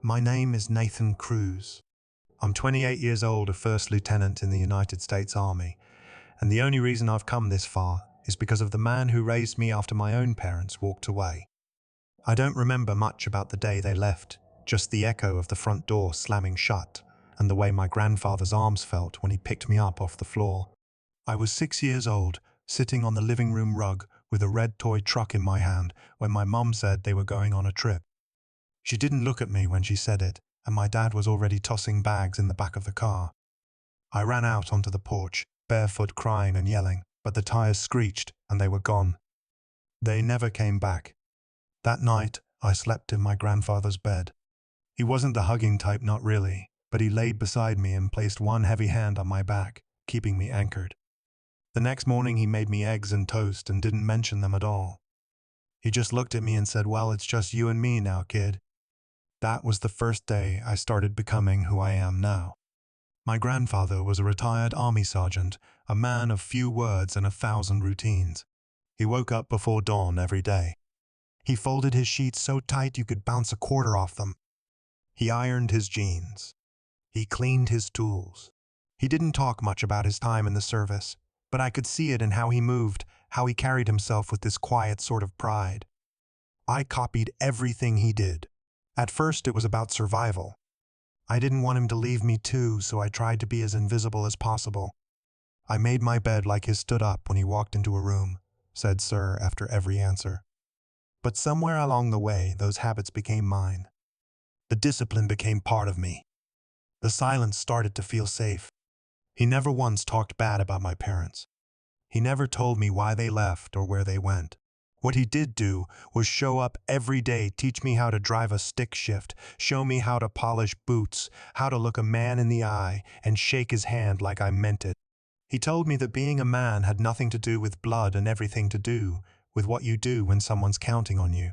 My name is Nathan Cruz. I'm 28 years old, a first lieutenant in the United States Army, and the only reason I've come this far is because of the man who raised me after my own parents walked away. I don't remember much about the day they left, just the echo of the front door slamming shut and the way my grandfather's arms felt when he picked me up off the floor. I was 6 years old, sitting on the living room rug with a red toy truck in my hand when my mum said they were going on a trip. She didn't look at me when she said it, and my dad was already tossing bags in the back of the car. I ran out onto the porch, barefoot, crying and yelling, but the tires screeched and they were gone. They never came back. That night, I slept in my grandfather's bed. He wasn't the hugging type, not really, but he laid beside me and placed one heavy hand on my back, keeping me anchored. The next morning he made me eggs and toast and didn't mention them at all. He just looked at me and said, "Well, it's just you and me now, kid." That was the first day I started becoming who I am now. My grandfather was a retired army sergeant, a man of few words and 1,000 routines. He woke up before dawn every day. He folded his sheets so tight you could bounce a quarter off them. He ironed his jeans. He cleaned his tools. He didn't talk much about his time in the service, but I could see it in how he moved, how he carried himself with this quiet sort of pride. I copied everything he did. At first it was about survival. I didn't want him to leave me too, so I tried to be as invisible as possible. I made my bed like his stood up when he walked into a room, said "sir" after every answer. But somewhere along the way, those habits became mine. The discipline became part of me. The silence started to feel safe. He never once talked bad about my parents. He never told me why they left or where they went. What he did do was show up every day, teach me how to drive a stick shift, show me how to polish boots, how to look a man in the eye and shake his hand like I meant it. He told me that being a man had nothing to do with blood and everything to do with what you do when someone's counting on you.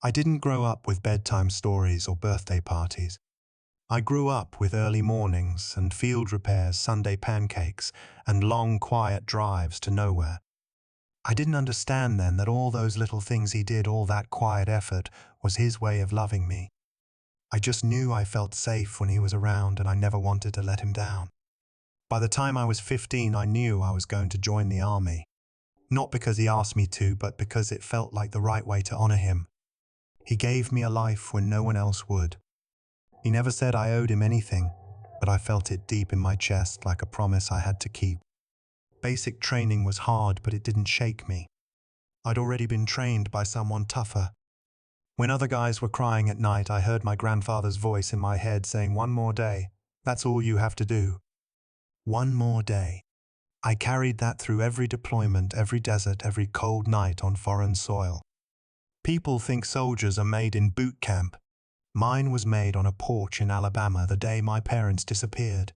I didn't grow up with bedtime stories or birthday parties. I grew up with early mornings and field repairs, Sunday pancakes, and long, quiet drives to nowhere. I didn't understand then that all those little things he did, all that quiet effort, was his way of loving me. I just knew I felt safe when he was around and I never wanted to let him down. By the time I was 15, I knew I was going to join the army. Not because he asked me to, but because it felt like the right way to honor him. He gave me a life when no one else would. He never said I owed him anything, but I felt it deep in my chest like a promise I had to keep. Basic training was hard, but it didn't shake me. I'd already been trained by someone tougher. When other guys were crying at night, I heard my grandfather's voice in my head saying, "One more day. That's all you have to do. One more day." I carried that through every deployment, every desert, every cold night on foreign soil. People think soldiers are made in boot camp. Mine was made on a porch in Alabama the day my parents disappeared.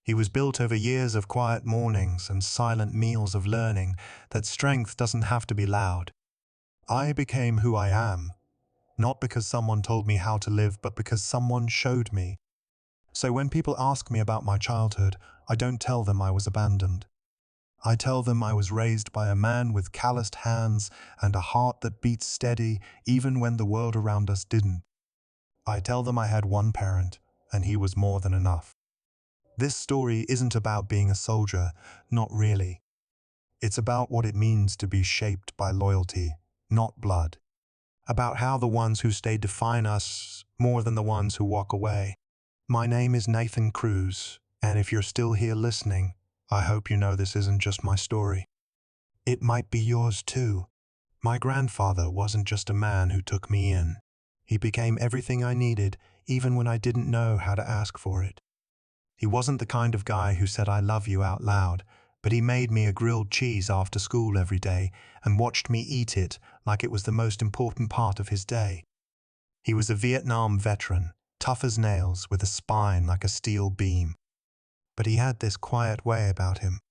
He was built over years of quiet mornings and silent meals of learning that strength doesn't have to be loud. I became who I am, not because someone told me how to live, but because someone showed me. So when people ask me about my childhood, I don't tell them I was abandoned. I tell them I was raised by a man with calloused hands and a heart that beat steady even when the world around us didn't. I tell them I had one parent, and he was more than enough. This story isn't about being a soldier, not really. It's about what it means to be shaped by loyalty, not blood. About how the ones who stay define us more than the ones who walk away. My name is Nathan Cruz, and if you're still here listening, I hope you know this isn't just my story. It might be yours too. My grandfather wasn't just a man who took me in. He became everything I needed, even when I didn't know how to ask for it. He wasn't the kind of guy who said "I love you" out loud, but he made me a grilled cheese after school every day and watched me eat it like it was the most important part of his day. He was a Vietnam veteran, tough as nails, with a spine like a steel beam. But he had this quiet way about him.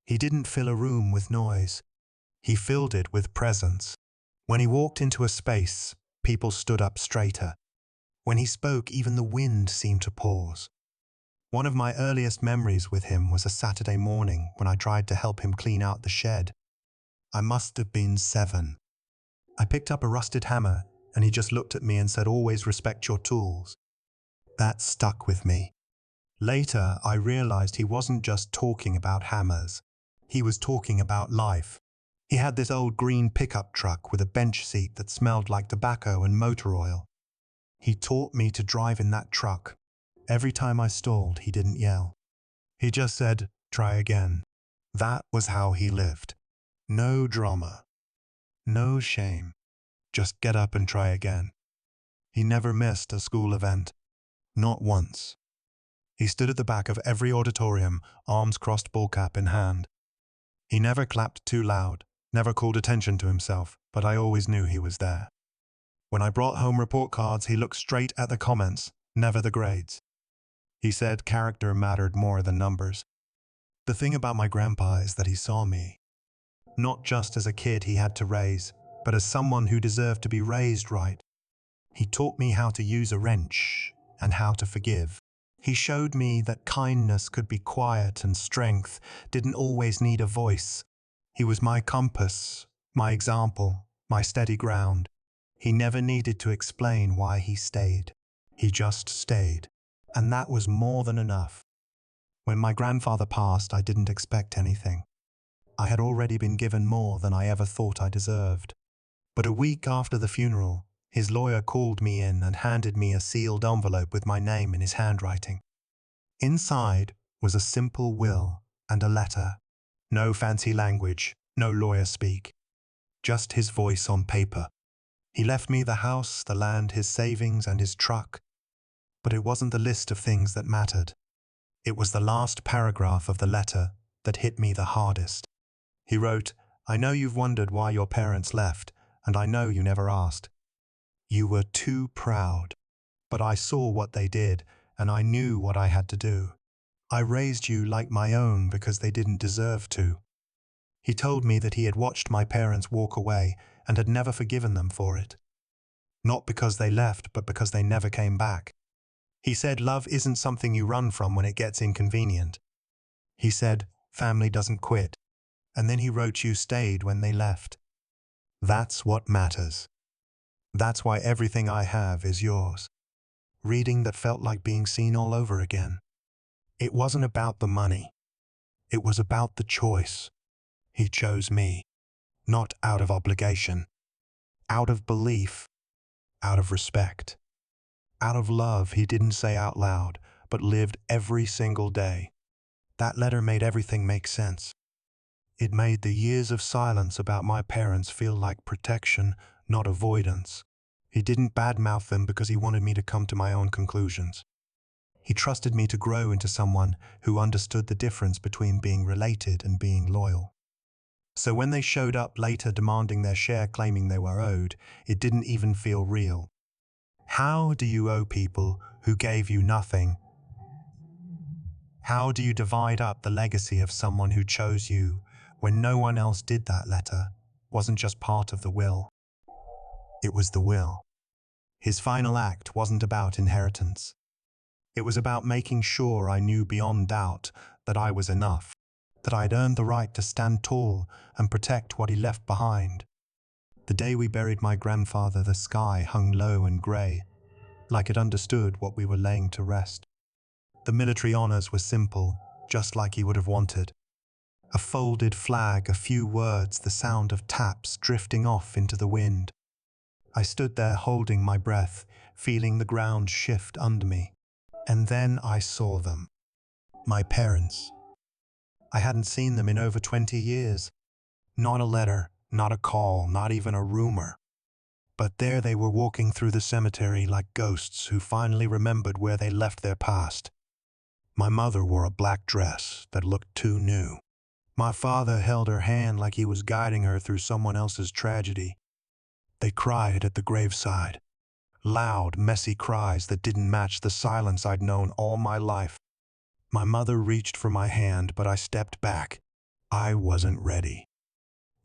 He didn't fill a room with noise. He filled it with presence. When he walked into a space, people stood up straighter. When he spoke, even the wind seemed to pause. One of my earliest memories with him was a Saturday morning when I tried to help him clean out the shed. I must have been 7. I picked up a rusted hammer and he just looked at me and said, "Always respect your tools." That stuck with me. Later, I realized he wasn't just talking about hammers. He was talking about life. He had this old green pickup truck with a bench seat that smelled like tobacco and motor oil. He taught me to drive in that truck. Every time I stalled, he didn't yell. He just said, "Try again." That was how he lived. No drama. No shame. Just get up and try again. He never missed a school event. Not once. He stood at the back of every auditorium, arms crossed, ball cap in hand. He never clapped too loud, never called attention to himself, but I always knew he was there. When I brought home report cards, he looked straight at the comments, never the grades. He said character mattered more than numbers. The thing about my grandpa is that he saw me, not just as a kid he had to raise, but as someone who deserved to be raised right. He taught me how to use a wrench and how to forgive. He showed me that kindness could be quiet and strength didn't always need a voice. He was my compass, my example, my steady ground. He never needed to explain why he stayed. He just stayed. And that was more than enough. When my grandfather passed, I didn't expect anything. I had already been given more than I ever thought I deserved. But a week after the funeral, his lawyer called me in and handed me a sealed envelope with my name in his handwriting. Inside was a simple will and a letter. No fancy language, no lawyer speak. Just his voice on paper. He left me the house, the land, his savings, and his truck. But it wasn't the list of things that mattered. It was the last paragraph of the letter that hit me the hardest. He wrote, "I know you've wondered why your parents left, and I know you never asked. You were too proud. But I saw what they did, and I knew what I had to do. I raised you like my own because they didn't deserve to." He told me that he had watched my parents walk away and had never forgiven them for it. Not because they left, but because they never came back. He said love isn't something you run from when it gets inconvenient. He said family doesn't quit. And then he wrote you stayed when they left. That's what matters. That's why everything I have is yours. Reading that felt like being seen all over again. It wasn't about the money. It was about the choice. He chose me, not out of obligation, out of belief, out of respect, out of love he didn't say out loud, but lived every single day. That letter made everything make sense. It made the years of silence about my parents feel like protection, not avoidance. He didn't badmouth them because he wanted me to come to my own conclusions. He trusted me to grow into someone who understood the difference between being related and being loyal. So when they showed up later demanding their share, claiming they were owed, it didn't even feel real. How do you owe people who gave you nothing? How do you divide up the legacy of someone who chose you when no one else did? That letter wasn't just part of the will. It was the will. His final act wasn't about inheritance. It was about making sure I knew beyond doubt that I was enough, that I'd earned the right to stand tall and protect what he left behind. The day we buried my grandfather, the sky hung low and grey, like it understood what we were laying to rest. The military honors were simple, just like he would have wanted. A folded flag, a few words, the sound of taps drifting off into the wind. I stood there holding my breath, feeling the ground shift under me. And then I saw them. My parents. I hadn't seen them in over 20 years. Not a letter, not a call, not even a rumor. But there they were walking through the cemetery like ghosts who finally remembered where they left their past. My mother wore a black dress that looked too new. My father held her hand like he was guiding her through someone else's tragedy. They cried at the graveside. Loud, messy cries that didn't match the silence I'd known all my life. My mother reached for my hand, but I stepped back. I wasn't ready.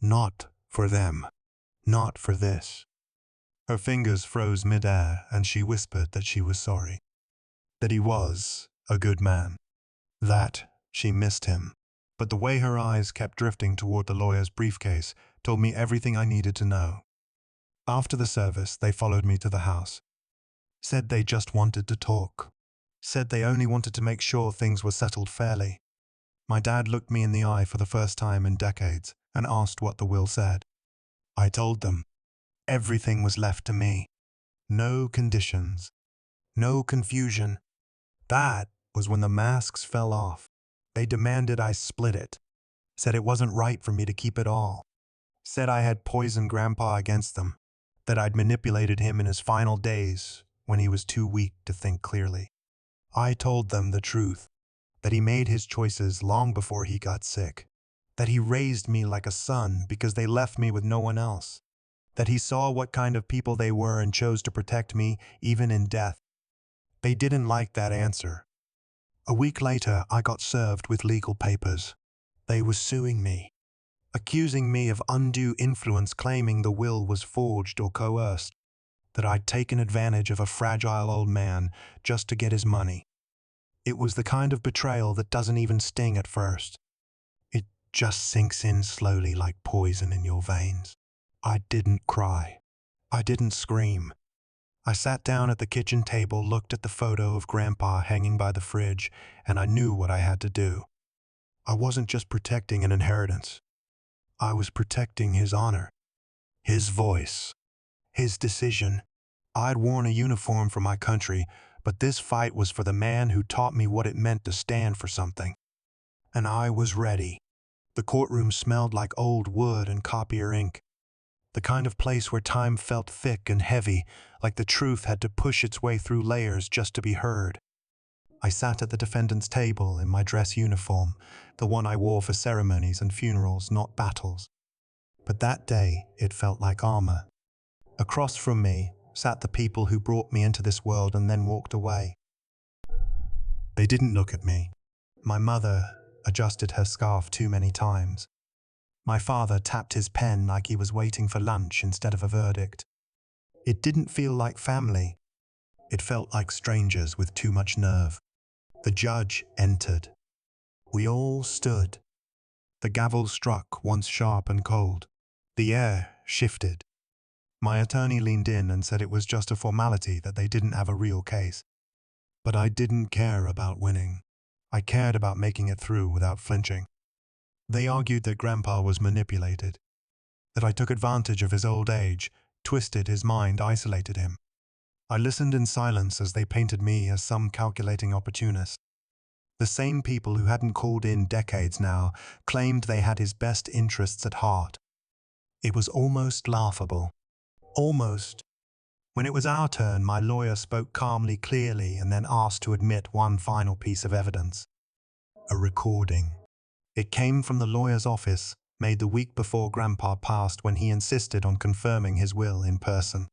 Not for them. Not for this. Her fingers froze midair, and she whispered that she was sorry. That he was a good man. That she missed him. But the way her eyes kept drifting toward the lawyer's briefcase told me everything I needed to know. After the service, they followed me to the house. Said they just wanted to talk. Said they only wanted to make sure things were settled fairly. My dad looked me in the eye for the first time in decades and asked what the will said. I told them. Everything was left to me. No conditions. No confusion. That was when the masks fell off. They demanded I split it. Said it wasn't right for me to keep it all. Said I had poisoned Grandpa against them. That I'd manipulated him in his final days when he was too weak to think clearly. I told them the truth. That he made his choices long before he got sick. That he raised me like a son because they left me with no one else. That he saw what kind of people they were and chose to protect me even in death. They didn't like that answer. A week later, I got served with legal papers. They were suing me, accusing me of undue influence, claiming the will was forged or coerced, that I'd taken advantage of a fragile old man just to get his money. It was the kind of betrayal that doesn't even sting at first. It just sinks in slowly like poison in your veins. I didn't cry. I didn't scream. I sat down at the kitchen table, looked at the photo of Grandpa hanging by the fridge, and I knew what I had to do. I wasn't just protecting an inheritance. I was protecting his honor, his voice, his decision. I'd worn a uniform for my country, but this fight was for the man who taught me what it meant to stand for something. And I was ready. The courtroom smelled like old wood and copier ink. The kind of place where time felt thick and heavy, like the truth had to push its way through layers just to be heard. I sat at the defendant's table in my dress uniform, the one I wore for ceremonies and funerals, not battles. But that day, it felt like armor. Across from me sat the people who brought me into this world and then walked away. They didn't look at me. My mother adjusted her scarf too many times. My father tapped his pen like he was waiting for lunch instead of a verdict. It didn't feel like family. It felt like strangers with too much nerve. The judge entered. We all stood. The gavel struck, once sharp and cold. The air shifted. My attorney leaned in and said it was just a formality, that they didn't have a real case. But I didn't care about winning. I cared about making it through without flinching. They argued that Grandpa was manipulated, that I took advantage of his old age, twisted his mind, isolated him. I listened in silence as they painted me as some calculating opportunist. The same people who hadn't called in decades now claimed they had his best interests at heart. It was almost laughable. Almost. When it was our turn, my lawyer spoke calmly, clearly, and then asked to admit one final piece of evidence. A recording. It came from the lawyer's office, made the week before Grandpa passed, when he insisted on confirming his will in person.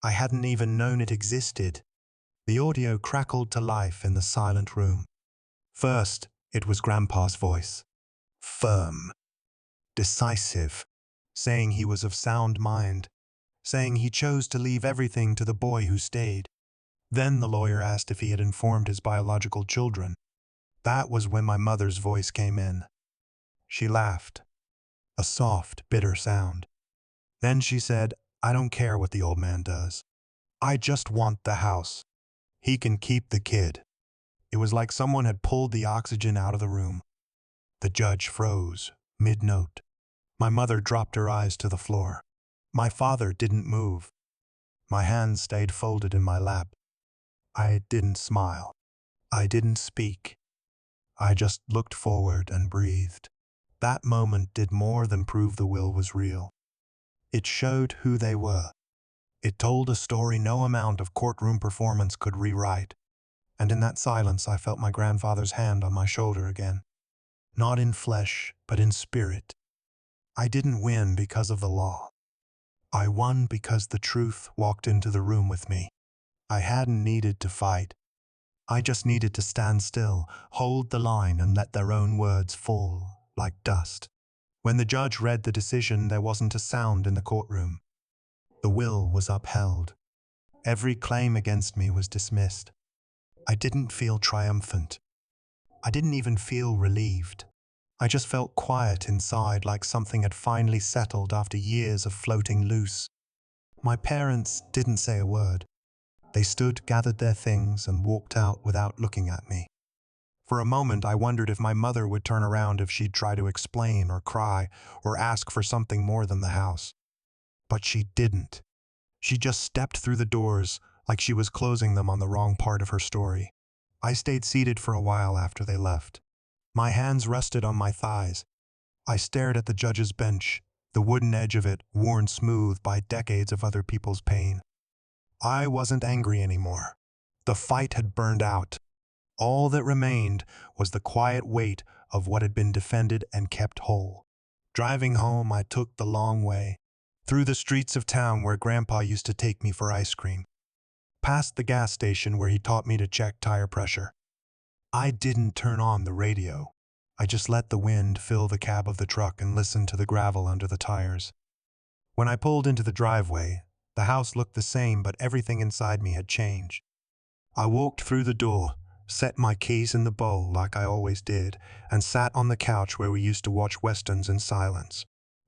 I hadn't even known it existed. The audio crackled to life in the silent room. First, it was Grandpa's voice. Firm. Decisive. Saying he was of sound mind. Saying he chose to leave everything to the boy who stayed. Then the lawyer asked if he had informed his biological children. That was when my mother's voice came in. She laughed. A soft, bitter sound. Then she said, I don't care what the old man does. I just want the house. He can keep the kid. It was like someone had pulled the oxygen out of the room. The judge froze, mid-note. My mother dropped her eyes to the floor. My father didn't move. My hands stayed folded in my lap. I didn't smile. I didn't speak. I just looked forward and breathed. That moment did more than prove the will was real. It showed who they were. It told a story no amount of courtroom performance could rewrite. And in that silence, I felt my grandfather's hand on my shoulder again. Not in flesh, but in spirit. I didn't win because of the law. I won because the truth walked into the room with me. I hadn't needed to fight. I just needed to stand still, hold the line, and let their own words fall like dust. When the judge read the decision, there wasn't a sound in the courtroom. The will was upheld. Every claim against me was dismissed. I didn't feel triumphant. I didn't even feel relieved. I just felt quiet inside, like something had finally settled after years of floating loose. My parents didn't say a word. They stood, gathered their things, and walked out without looking at me. For a moment, I wondered if my mother would turn around, if she'd try to explain or cry or ask for something more than the house. But she didn't. She just stepped through the doors like she was closing them on the wrong part of her story. I stayed seated for a while after they left. My hands rested on my thighs. I stared at the judge's bench, the wooden edge of it worn smooth by decades of other people's pain. I wasn't angry anymore. The fight had burned out. All that remained was the quiet weight of what had been defended and kept whole. Driving home, I took the long way, through the streets of town where Grandpa used to take me for ice cream, past the gas station where he taught me to check tire pressure. I didn't turn on the radio. I just let the wind fill the cab of the truck and listened to the gravel under the tires. When I pulled into the driveway, the house looked the same, but everything inside me had changed. I walked through the door, set my keys in the bowl like I always did, and sat on the couch where we used to watch westerns in silence.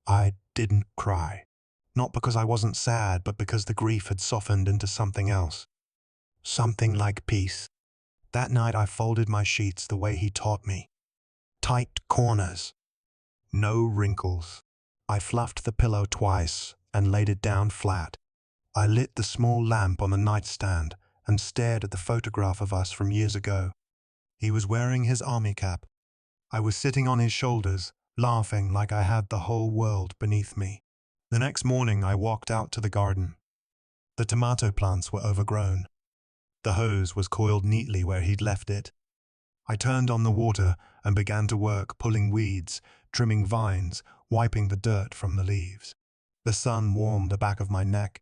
I didn't cry. Not because I wasn't sad, but because the grief had softened into something else. Something like peace. That night I folded my sheets the way he taught me. Tight corners. No wrinkles. I fluffed the pillow twice and laid it down flat. I lit the small lamp on the nightstand and stared at the photograph of us from years ago. He was wearing his army cap. I was sitting on his shoulders, laughing like I had the whole world beneath me. The next morning I walked out to the garden. The tomato plants were overgrown. The hose was coiled neatly where he'd left it. I turned on the water and began to work, pulling weeds, trimming vines, wiping the dirt from the leaves. The sun warmed the back of my neck.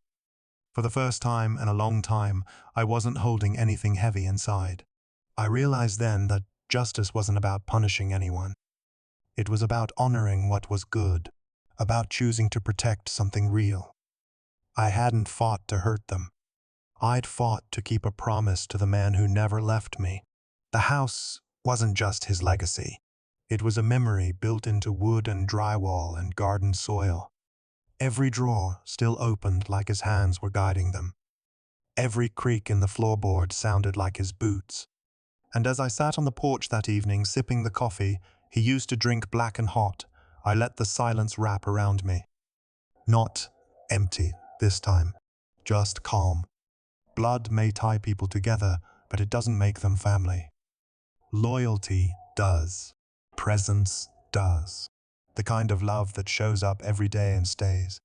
For the first time in a long time, I wasn't holding anything heavy inside. I realized then that justice wasn't about punishing anyone. It was about honoring what was good, about choosing to protect something real. I hadn't fought to hurt them. I'd fought to keep a promise to the man who never left me. The house wasn't just his legacy. It was a memory built into wood and drywall and garden soil. Every drawer still opened like his hands were guiding them. Every creak in the floorboard sounded like his boots. And as I sat on the porch that evening sipping the coffee he used to drink black and hot, I let the silence wrap around me. Not empty this time, just calm. Blood may tie people together, but it doesn't make them family. Loyalty does. Presence does. The kind of love that shows up every day and stays.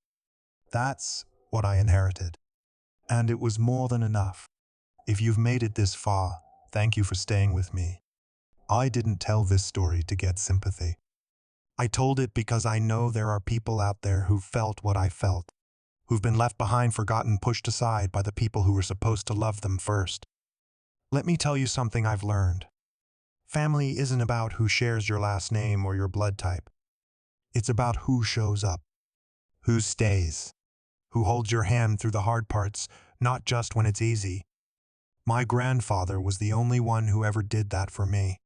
That's what I inherited. And it was more than enough. If you've made it this far, thank you for staying with me. I didn't tell this story to get sympathy. I told it because I know there are people out there who've felt what I felt, who've been left behind, forgotten, pushed aside by the people who were supposed to love them first. Let me tell you something I've learned. Family isn't about who shares your last name or your blood type. It's about who shows up, who stays, who holds your hand through the hard parts, not just when it's easy. My grandfather was the only one who ever did that for me,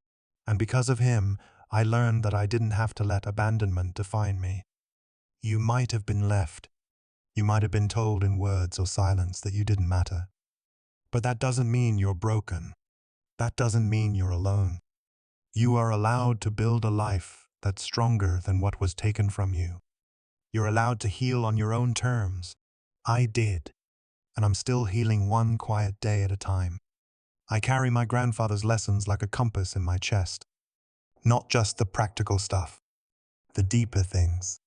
and because of him, I learned that I didn't have to let abandonment define me. You might have been left. You might have been told in words or silence that you didn't matter. But that doesn't mean you're broken. That doesn't mean you're alone. You are allowed to build a life that's stronger than what was taken from you. You're allowed to heal on your own terms. I did, and I'm still healing one quiet day at a time. I carry my grandfather's lessons like a compass in my chest. Not just the practical stuff, the deeper things.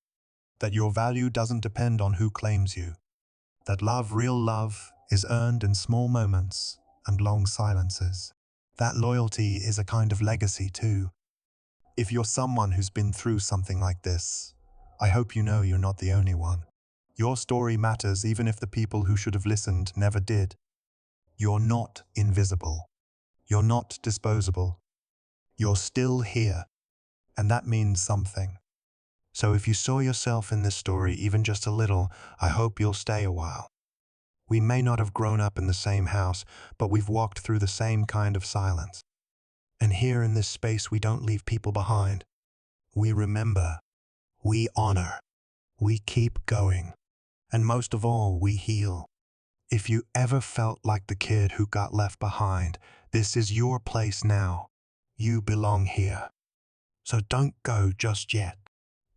That your value doesn't depend on who claims you. That love, real love, is earned in small moments and long silences. That loyalty is a kind of legacy too. If you're someone who's been through something like this, I hope you know you're not the only one. Your story matters even if the people who should have listened never did. You're not invisible. You're not disposable. You're still here, and that means something. So if you saw yourself in this story even just a little, I hope you'll stay a while. We may not have grown up in the same house, but we've walked through the same kind of silence. And here in this space, we don't leave people behind. We remember. We honor. We keep going. And most of all, we heal. If you ever felt like the kid who got left behind, this is your place now. You belong here. So don't go just yet.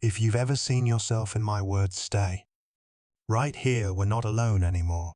If you've ever seen yourself in my words, stay. Right here, we're not alone anymore.